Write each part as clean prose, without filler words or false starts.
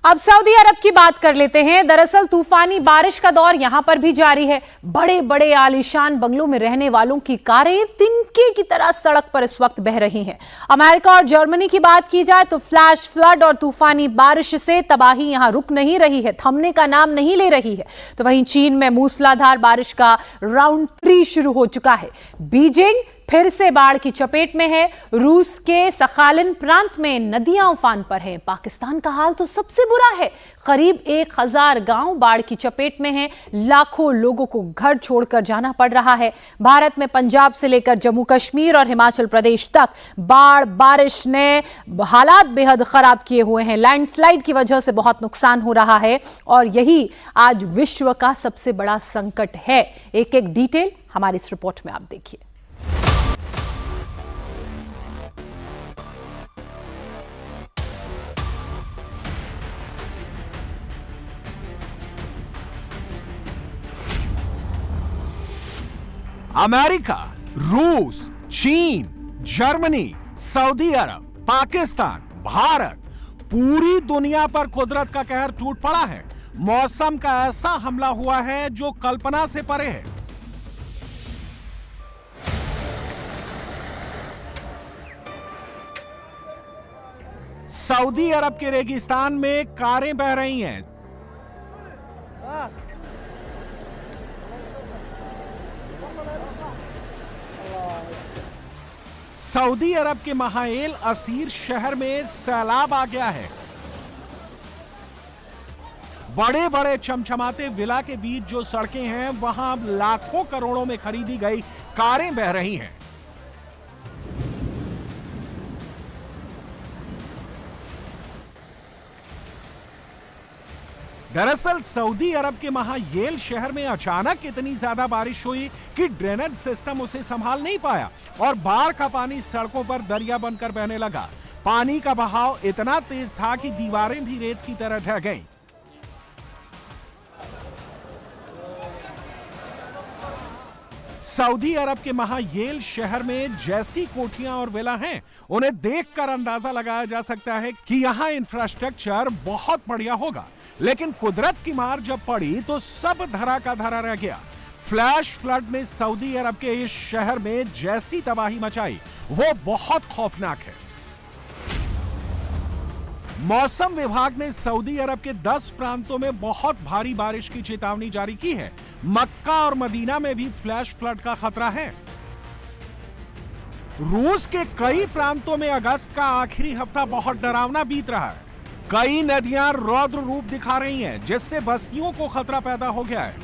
अब सऊदी अरब की बात कर लेते हैं। दरअसल तूफानी बारिश का दौर यहां पर भी जारी है। बड़े बड़े आलीशान बंगलों में रहने वालों की कारें तिनके की तरह सड़क पर इस वक्त बह रही हैं। अमेरिका और जर्मनी की बात की जाए तो फ्लैश फ्लड और तूफानी बारिश से तबाही यहां रुक नहीं रही है, थमने का नाम नहीं ले रही है। तो वहीं चीन में मूसलाधार बारिश का राउंड 3 शुरू हो चुका है। बीजिंग फिर से बाढ़ की चपेट में है। रूस के सखालिन प्रांत में नदियां उफान पर हैं। पाकिस्तान का हाल तो सबसे बुरा है। करीब 1000 गांव बाढ़ की चपेट में हैं। लाखों लोगों को घर छोड़कर जाना पड़ रहा है। भारत में पंजाब से लेकर जम्मू कश्मीर और हिमाचल प्रदेश तक बाढ़ बारिश ने हालात बेहद खराब किए हुए हैं। लैंडस्लाइड की वजह से बहुत नुकसान हो रहा है और यही आज विश्व का सबसे बड़ा संकट है। एक एक डिटेल हमारी इस रिपोर्ट में आप देखिए। अमेरिका, रूस, चीन, जर्मनी, सऊदी अरब, पाकिस्तान, भारत, पूरी दुनिया पर कुदरत का कहर टूट पड़ा है। मौसम का ऐसा हमला हुआ है जो कल्पना से परे है। सऊदी अरब के रेगिस्तान में कारें बह रही हैं। सऊदी अरब के महाएल असीर शहर में सैलाब आ गया है। बड़े बड़े चमचमाते विला के बीच जो सड़कें हैं वहां लाखों करोड़ों में खरीदी गई कारें बह रही हैं। दरअसल सऊदी अरब के महायेल शहर में अचानक इतनी ज्यादा बारिश हुई कि ड्रेनेज सिस्टम उसे संभाल नहीं पाया और बाढ़ का पानी सड़कों पर दरिया बनकर बहने लगा। पानी का बहाव इतना तेज था कि दीवारें भी रेत की तरह ढह गईं। सऊदी अरब के महायेल शहर में जैसी कोठियां और विला हैं, उन्हें देखकर अंदाजा लगाया जा सकता है कि यहां इंफ्रास्ट्रक्चर बहुत बढ़िया होगा। लेकिन कुदरत की मार जब पड़ी तो सब धरा का धरा रह गया। फ्लैश फ्लड ने सऊदी अरब के इस शहर में जैसी तबाही मचाई वो बहुत खौफनाक है। मौसम विभाग ने सऊदी अरब के 10 प्रांतों में बहुत भारी बारिश की चेतावनी जारी की है। मक्का और मदीना में भी फ्लैश फ्लड का खतरा है। रूस के कई प्रांतों में अगस्त का आखिरी हफ्ता बहुत डरावना बीत रहा है। कई नदियां रौद्र रूप दिखा रही हैं, जिससे बस्तियों को खतरा पैदा हो गया है।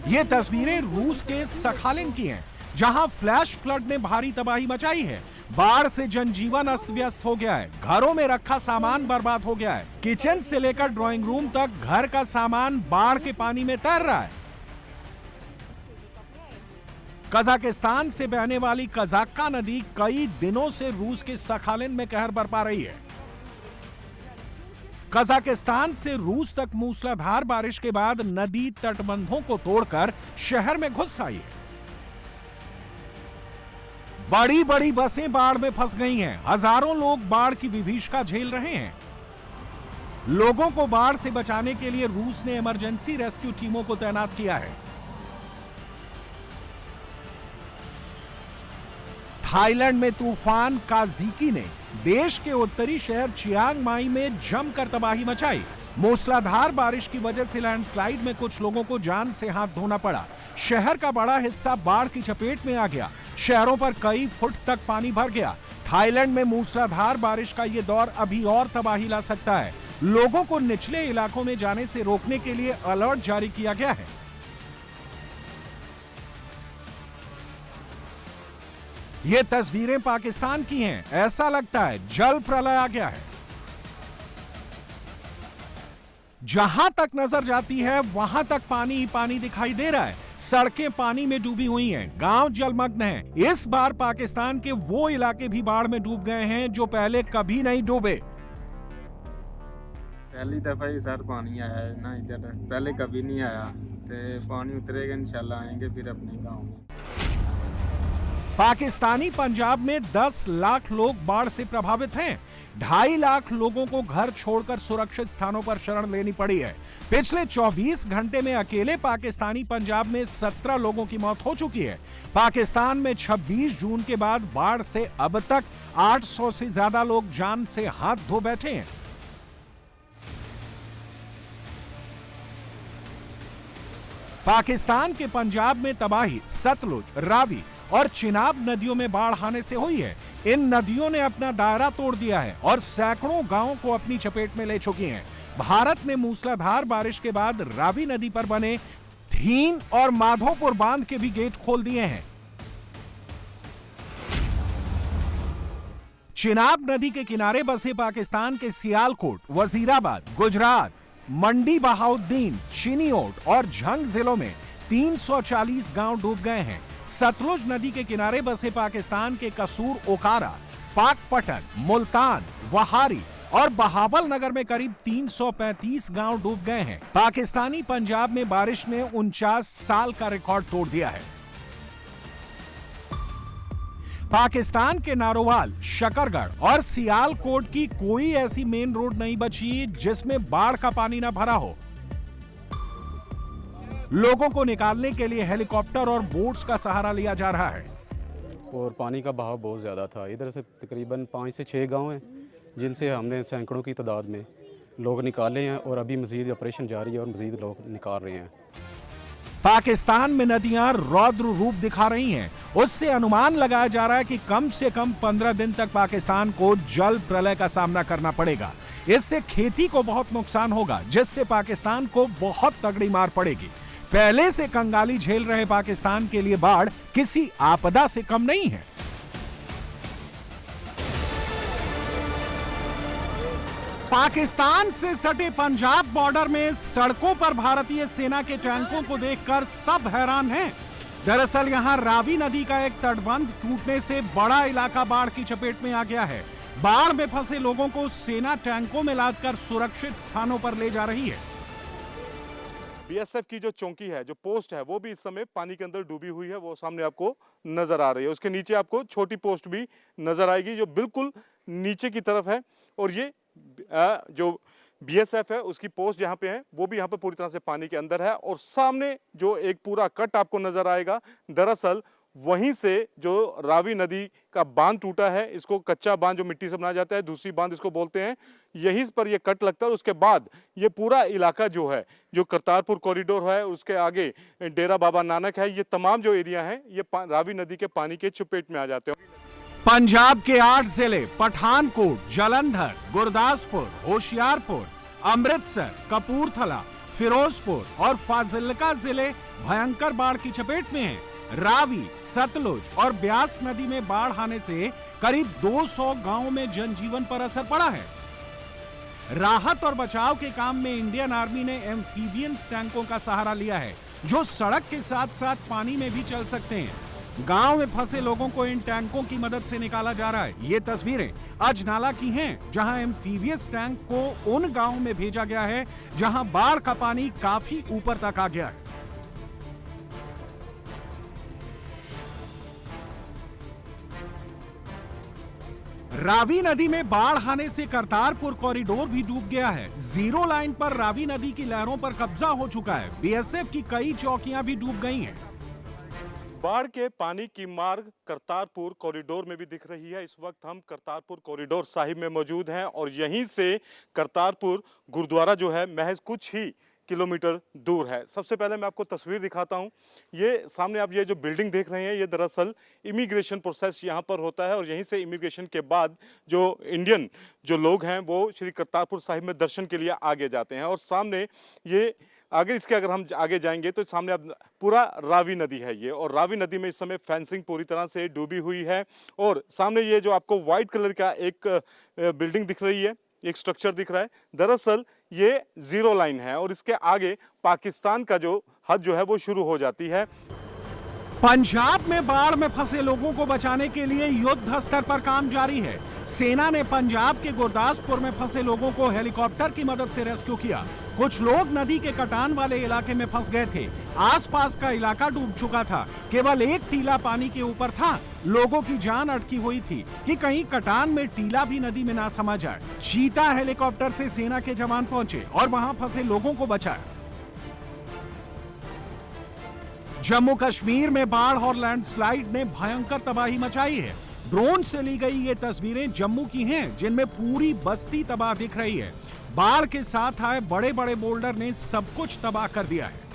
ये तस्वीरें रूस के सखालिन की हैं, जहां फ्लैश फ्लड ने भारी तबाही मचाई है। बाढ़ से जनजीवन अस्त व्यस्त हो गया है। घरों में रखा सामान बर्बाद हो गया है। किचन से लेकर ड्राइंग रूम तक घर का सामान बाढ़ के पानी में तैर रहा है। कजाकिस्तान से बहने वाली कजाक्का नदी कई दिनों से रूस के सखालिन में कहर बरपा रही है। कजाकिस्तान से रूस तक मूसलाधार बारिश के बाद नदी तटबंधों को तोड़कर शहर में घुस आई है। बड़ी बड़ी बसें बाढ़ में फंस गई हैं। हजारों लोग बाढ़ की विभीषिका झेल रहे हैं। लोगों को बाढ़ से बचाने के लिए रूस ने इमरजेंसी रेस्क्यू टीमों को तैनात किया है। थाईलैंड में तूफान काजीकी ने देश के उत्तरी शहर चियांग माई में जमकर तबाही मचाई। मूसलाधार बारिश की वजह से लैंडस्लाइड में कुछ लोगों को जान से हाथ धोना पड़ा। शहर का बड़ा हिस्सा बाढ़ की चपेट में आ गया। शहरों पर कई फुट तक पानी भर गया। थाईलैंड में मूसलाधार बारिश का यह दौर अभी और तबाही ला सकता है। लोगों को निचले इलाकों में जाने से रोकने के लिए अलर्ट जारी किया गया है। ये तस्वीरें पाकिस्तान की हैं। ऐसा लगता है जल प्रलय आ गया है। जहां तक नजर जाती है वहां तक पानी ही पानी दिखाई दे रहा है। सड़कें पानी में डूबी हुई हैं, गांव जलमग्न हैं। इस बार पाकिस्तान के वो इलाके भी बाढ़ में डूब गए हैं जो पहले कभी नहीं डूबे। पहली दफा ही सर पानी आया है ना इधर, पहले कभी नहीं आया। तो पानी उतरेगा इंशाल्लाह आएंगे फिर अपने गाँव में। पाकिस्तानी पंजाब में 10 लाख लोग बाढ़ से प्रभावित हैं। 2.5 लाख लोगों को घर छोड़कर सुरक्षित स्थानों पर शरण लेनी पड़ी है। पिछले 24 घंटे में अकेले पाकिस्तानी पंजाब में 17 लोगों की मौत हो चुकी है। पाकिस्तान में 26 जून के बाद बाढ़ से अब तक 800 से ज्यादा लोग जान से हाथ धो बैठे हैं। पाकिस्तान के पंजाब में तबाही सतलुज, रावी और चिनाब नदियों में बाढ़ आने से हुई है। इन नदियों ने अपना दायरा तोड़ दिया है और सैकड़ों गांवों को अपनी चपेट में ले चुकी हैं। भारत ने मूसलाधार बारिश के बाद रावी नदी पर बने थीन और माधोपुर बांध के भी गेट खोल दिए हैं। चिनाब नदी के किनारे बसे पाकिस्तान के सियालकोट, वजीराबाद, गुजरात, मंडी बहाउद्दीन, चिनियोट और झंग जिलों में 340 गांव डूब गए हैं। सतलुज नदी के किनारे बसे पाकिस्तान के कसूर, ओकारा, पाकपटन, मुल्तान, वहारी और बहावल नगर में करीब 335 गांव डूब गए हैं। पाकिस्तानी पंजाब में बारिश ने 49 साल का रिकॉर्ड तोड़ दिया है। पाकिस्तान के नारोवाल, शकरगढ़ और सियालकोट की कोई ऐसी मेन रोड नहीं बची जिसमें बाढ़ का पानी न भरा हो। लोगों को निकालने के लिए हेलीकॉप्टर और बोट्स का सहारा लिया जा रहा है। और पानी का बहाव बहुत ज़्यादा था। इधर से तकरीबन 5 से 6 गांव हैं जिनसे हमने सैकड़ों की तादाद में लोग निकाले हैं और अभी मज़ीद ऑपरेशन जारी है और मज़ीद लोग निकाल रहे हैं। पाकिस्तान में नदियां रौद्र रूप दिखा रही हैं। उससे अनुमान लगाया जा रहा है कि कम से कम 15 दिन तक पाकिस्तान को जल प्रलय का सामना करना पड़ेगा। इससे खेती को बहुत नुकसान होगा, जिससे पाकिस्तान को बहुत तगड़ी मार पड़ेगी। पहले से कंगाली झेल रहे पाकिस्तान के लिए बाढ़ किसी आपदा से कम नहीं है। पाकिस्तान से सटे पंजाब बॉर्डर में सड़कों पर भारतीय सेना के टैंकों को देखकर सब हैरान हैं। दरअसल यहां रावी नदी का एक तटबंध टूटने से बड़ा इलाका बाढ़ की चपेट में आ गया है। बाढ़ में फंसे लोगों को सेना टैंकों में लादकर सुरक्षित स्थानों पर ले जा रही है। बीएसएफ की जो चौकी है, जो पोस्ट है, वो भी इस समय पानी के अंदर डूबी हुई है। वो सामने आपको नजर आ रही है। उसके नीचे आपको छोटी पोस्ट भी नजर आएगी जो बिल्कुल नीचे की तरफ है। और ये जो बीएसएफ है उसकी पोस्ट यहाँ पे है, वो भी यहाँ पे पूरी तरह से पानी के अंदर है। और सामने जो एक पूरा कट आपको नजर आएगा, दरअसल वहीं से जो रावी नदी का बांध टूटा है, इसको कच्चा बांध जो मिट्टी से बनाया जाता है, दूसरी बांध इसको बोलते हैं, यहीं पर ये कट लगता है। उसके बाद ये पूरा इलाका जो है, जो करतारपुर कॉरिडोर है, उसके आगे डेरा बाबा नानक है, ये तमाम जो एरिया है ये रावी नदी के पानी के चपेट में आ जाते हैं। पंजाब के 8 जिले पठानकोट, जालंधर, गुरदासपुर, होशियारपुर, अमृतसर, कपूरथला, फिरोजपुर और फाजिल्का जिले भयंकर बाढ़ की चपेट में हैं। रावी, सतलुज और ब्यास नदी में बाढ़ आने से करीब 200 गांवों में जनजीवन पर असर पड़ा है। राहत और बचाव के काम में इंडियन आर्मी ने एम्फीबियंस टैंकों का सहारा लिया है, जो सड़क के साथ साथ पानी में भी चल सकते हैं। गांव में फंसे लोगों को इन टैंकों की मदद से निकाला जा रहा है। ये तस्वीरें अजनाला की हैं, जहां एम्फीबियस टैंक को उन गांवों में भेजा गया है जहां बाढ़ का पानी काफी ऊपर तक आ गया है। रावी नदी में बाढ़ आने से करतारपुर कॉरिडोर भी डूब गया है। जीरो लाइन पर रावी नदी की लहरों पर कब्जा हो चुका है। बीएसएफ की कई चौकियां भी डूब गई हैं। बाढ़ के पानी की मार करतारपुर कॉरिडोर में भी दिख रही है। इस वक्त हम करतारपुर कॉरिडोर साहिब में मौजूद हैं और यहीं से करतारपुर गुरुद्वारा जो है महज कुछ ही किलोमीटर दूर है। सबसे पहले मैं आपको तस्वीर दिखाता हूं। ये सामने आप ये जो बिल्डिंग देख रहे हैं, ये दरअसल इमिग्रेशन प्रोसेस यहाँ पर होता है और यहीं से इमिग्रेशन के बाद जो इंडियन जो लोग हैं वो श्री करतारपुर साहिब में दर्शन के लिए आगे जाते हैं। और सामने ये आगे इसके अगर हम आगे जाएंगे तो सामने अब पूरा रावी नदी है ये, और रावी नदी में इस समय फेंसिंग पूरी तरह से डूबी हुई है। और सामने ये जो आपको व्हाइट कलर का एक बिल्डिंग दिख रही है, एक स्ट्रक्चर दिख रहा है, दरअसल ये जीरो लाइन है और इसके आगे पाकिस्तान का जो हद जो है वो शुरू हो जाती है। पंजाब में बाढ़ में फंसे लोगों को बचाने के लिए युद्ध स्तर पर काम जारी है। सेना ने पंजाब के गुरदासपुर में फंसे लोगों को हेलीकॉप्टर की मदद से रेस्क्यू किया। कुछ लोग नदी के कटान वाले इलाके में फंस गए थे। आसपास का इलाका डूब चुका था। केवल एक टीला पानी के ऊपर था। लोगों की जान अटकी हुई थी कि कहीं कटान में टीला भी नदी में ना समा जाए। चीता हेलीकॉप्टर से सेना के जवान पहुंचे और वहां फंसे लोगों को बचाया। जम्मू कश्मीर में बाढ़ और लैंडस्लाइड ने भयंकर तबाही मचाई है। ड्रोन से ली गई ये तस्वीरें जम्मू की हैं, जिनमें पूरी बस्ती तबाह दिख रही है। बाढ़ के साथ आए बड़े बड़े बोल्डर ने सब कुछ तबाह कर दिया है।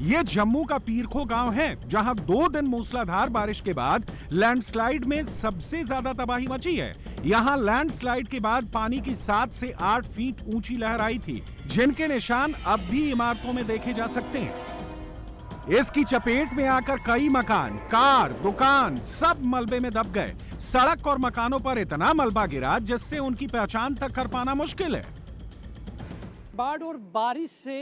ये जम्मू का पीरखो गांव है, जहां 2 दिन मूसलाधार बारिश के बाद लैंडस्लाइड में सबसे ज्यादा तबाही मची है। यहां लैंडस्लाइड के बाद पानी की 7 से 8 फीट ऊंची लहर आई थी, जिनके निशान अब भी इमारतों में देखे जा सकते हैं। इसकी चपेट में आकर कई मकान, कार, दुकान सब मलबे में दब गए। सड़क और मकानों पर इतना मलबा गिरा जिससे उनकी पहचान तक कर पाना मुश्किल है। बाढ़ और बारिश से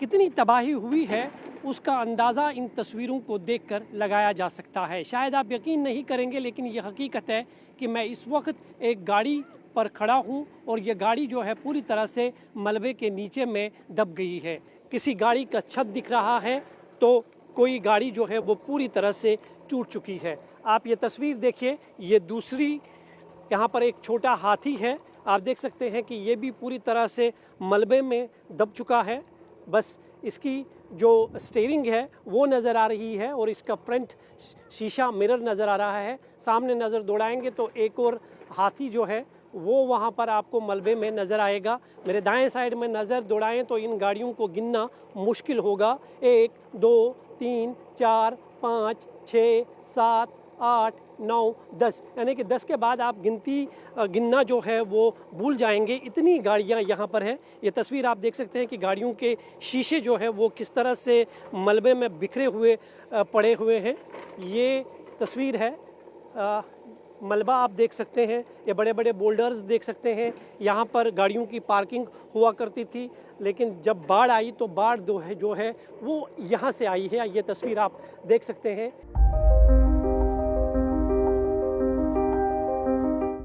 कितनी तबाही हुई है उसका अंदाज़ा इन तस्वीरों को देखकर लगाया जा सकता है। शायद आप यकीन नहीं करेंगे, लेकिन ये हकीकत है कि मैं इस वक्त एक गाड़ी पर खड़ा हूँ और ये गाड़ी जो है पूरी तरह से मलबे के नीचे में दब गई है। किसी गाड़ी का छत दिख रहा है तो कोई गाड़ी जो है वो पूरी तरह से टूट चुकी है। आप ये तस्वीर देखिए, ये दूसरी, यहाँ पर एक छोटा हाथी है। आप देख सकते हैं कि ये भी पूरी तरह से मलबे में दब चुका है। बस इसकी जो स्टीयरिंग है वो नज़र आ रही है और इसका फ्रंट शीशा मिरर नज़र आ रहा है। सामने नज़र दौड़ाएंगे तो एक और हाथी जो है वो वहाँ पर आपको मलबे में नज़र आएगा। मेरे दाएं साइड में नज़र दौड़ाएं तो इन गाड़ियों को गिनना मुश्किल होगा। 1 2 3 4 5 6 7 8 9 10, यानी कि 10 के बाद आप गिनना जो है वो भूल जाएंगे। इतनी गाड़ियां यहाँ पर हैं। ये तस्वीर आप देख सकते हैं कि गाड़ियों के शीशे जो है वो किस तरह से मलबे में बिखरे हुए पड़े हुए हैं। ये तस्वीर है। मलबा आप देख सकते हैं, ये बड़े बड़े बोल्डर्स देख सकते हैं। यहाँ पर गाड़ियों की पार्किंग हुआ करती थी, लेकिन जब बाढ़ आई तो बाढ़ जो है वो यहाँ से आई है। ये तस्वीर आप देख सकते हैं।